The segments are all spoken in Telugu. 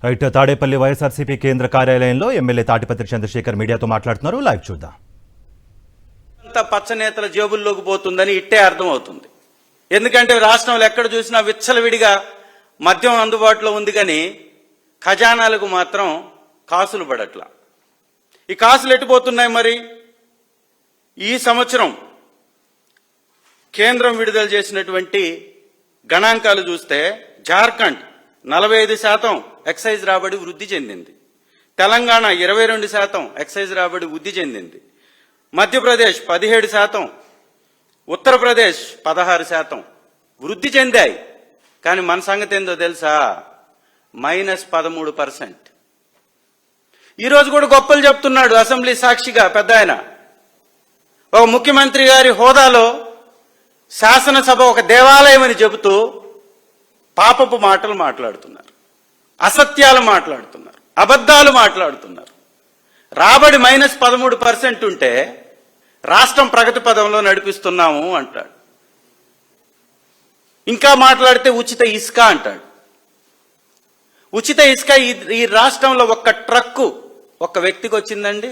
రైట్, తాడేపల్లి వైఎస్ఆర్సీపీ కేంద్ర కార్యాలయంలో ఎమ్మెల్యే తాటిపత్రి చంద్రశేఖర్ మీడియాతో మాట్లాడుతున్నారు. లైవ్ చూద్దాం. పచ్చనేతల జేబుల్లోకి పోతుందని ఇట్టే అర్థమవుతుంది. ఎందుకంటే రాష్ట్రంలో ఎక్కడ చూసినా విచ్చలవిడిగా మద్యం అందుబాటులో ఉంది, కానీ ఖజానాలకు మాత్రం కాసులు పడట్లా. ఈ కాసులు ఎట్టుపోతున్నాయి మరి? ఈ సంవత్సరం కేంద్రం విడుదల చేసినటువంటి గణాంకాలు చూస్తే జార్ఖండ్ 45% ఎక్సైజ్ రాబడి వృద్ధి చెందింది, తెలంగాణ 22% ఎక్సైజ్ రాబడి వృద్ధి చెందింది, మధ్యప్రదేశ్ 17%, ఉత్తరప్రదేశ్ 16% వృద్ధి చెందాయి. కానీ మన సంగతి ఏందో తెలుసా? -13%. ఈరోజు కూడా గొప్పలు చెప్తున్నాడు అసెంబ్లీ సాక్షిగా పెద్ద ఆయన. ఒక ముఖ్యమంత్రి గారి హోదాలో శాసనసభ ఒక దేవాలయం అని చెబుతూ పాపపు మాటలు మాట్లాడుతున్నారు, అసత్యాలు మాట్లాడుతున్నారు, అబద్ధాలు మాట్లాడుతున్నారు. రాబడి -13% ఉంటే రాష్ట్రం ప్రగతి పదంలో నడిపిస్తున్నాము అంటాడు. ఇంకా మాట్లాడితే ఉచిత ఇసుక అంటాడు. ఉచిత ఇసుక ఈ రాష్ట్రంలో ఒక్క ట్రక్కు ఒక్క వ్యక్తికి వచ్చిందండి.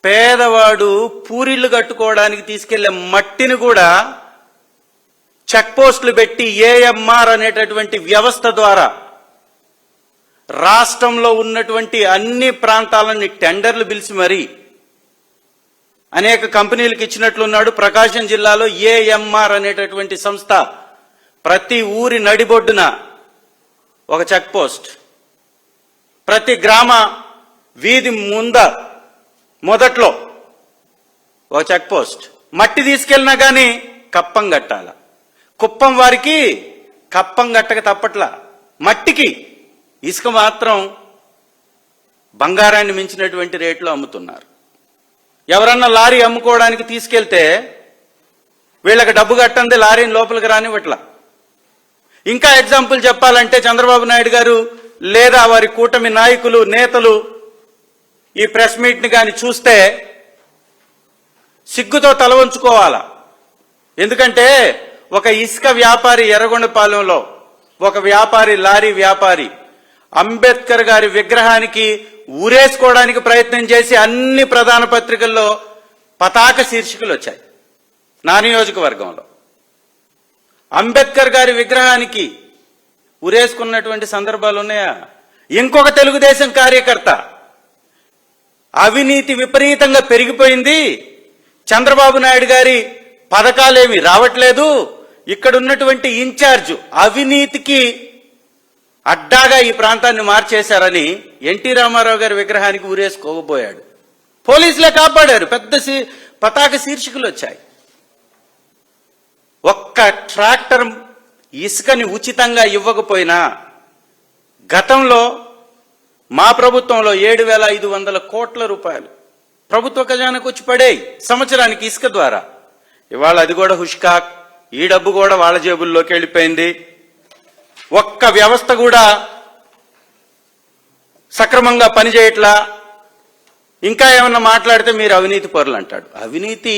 పేదవాడు పూరిళ్లు కట్టుకోవడానికి తీసుకెళ్లే మట్టిని కూడా చెక్ పోస్టులు పెట్టి ఏఎంఆర్ అనేటటువంటి వ్యవస్థ ద్వారా రాష్ట్రంలో ఉన్నటువంటి అన్ని ప్రాంతాలని టెండర్లు పిలిచి మరీ అనేక కంపెనీలకు ఇచ్చినట్లున్నాడు. ప్రకాశం జిల్లాలో ఏఎంఆర్ అనేటటువంటి సంస్థ ప్రతి ఊరి నడిబొడ్డున ఒక చెక్ పోస్ట్, ప్రతి గ్రామ వీధి మొదట్లో ఒక చెక్ పోస్ట్. మట్టి తీసుకెళ్ళినా కానీ కప్పం కట్టాల. కుప్పం వారికి కప్పం కట్టక తప్పట్లా, మట్టికి ఇసుక మాత్రం బంగారాన్ని మించినటువంటి రేట్లో అమ్ముతున్నారు. ఎవరన్నా లారీ అమ్ముకోవడానికి తీసుకెళ్తే వీళ్ళకి డబ్బు కట్టండి, లారీని లోపలికి రానివ్వట్లా. ఇంకా ఎగ్జాంపుల్ చెప్పాలంటే చంద్రబాబు నాయుడు గారు లేదా వారి కూటమి నాయకులు నేతలు ఈ ప్రెస్ మీట్ని కానీ చూస్తే సిగ్గుతో తల వంచుకోవాలా. ఎందుకంటే ఒక ఇసుక వ్యాపారి ఎర్రగొండపాలెంలో, ఒక వ్యాపారి లారీ వ్యాపారి అంబేద్కర్ గారి విగ్రహానికి ఊరేసుకోవడానికి ప్రయత్నం చేసి అన్ని ప్రధాన పత్రికల్లో పతాక శీర్షికలు వచ్చాయి. నా నియోజకవర్గంలో అంబేద్కర్ గారి విగ్రహానికి ఊరేసుకున్నటువంటి సందర్భాలు ఉన్నాయా? ఇంకొక తెలుగుదేశం కార్యకర్త అవినీతి విపరీతంగా పెరిగిపోయింది, చంద్రబాబు నాయుడు గారి పథకాలేమి రావట్లేదు, ఇక్కడ ఉన్నటువంటి ఇన్ఛార్జ్ అవినీతికి అడ్డాగా ఈ ప్రాంతాన్ని మార్చేశారని ఎన్టీ రామారావు గారి విగ్రహానికి ఊరేసుకోబోయాడు. పోలీసులే కాపాడారు, పెద్ద పతాక శీర్షికలు వచ్చాయి. ఒక్క ట్రాక్టర్ ఇసుకని ఉచితంగా ఇవ్వకపోయినా గతంలో మా ప్రభుత్వంలో 7,500 కోట్ల రూపాయలు ప్రభుత్వ ఖజానాకు వచ్చి పడేయి సంవత్సరానికి ఇసుక ద్వారా. ఇవాళ అది కూడా హుష్కాక్, ఈ డబ్బు కూడా వాళ్ళ జేబుల్లోకి వెళ్ళిపోయింది. ఒక్క వ్యవస్థ కూడా సక్రమంగా పనిచేయట్లా. ఇంకా ఏమన్నా మాట్లాడితే మీరు అవినీతి పరులు అంటాడు. అవినీతి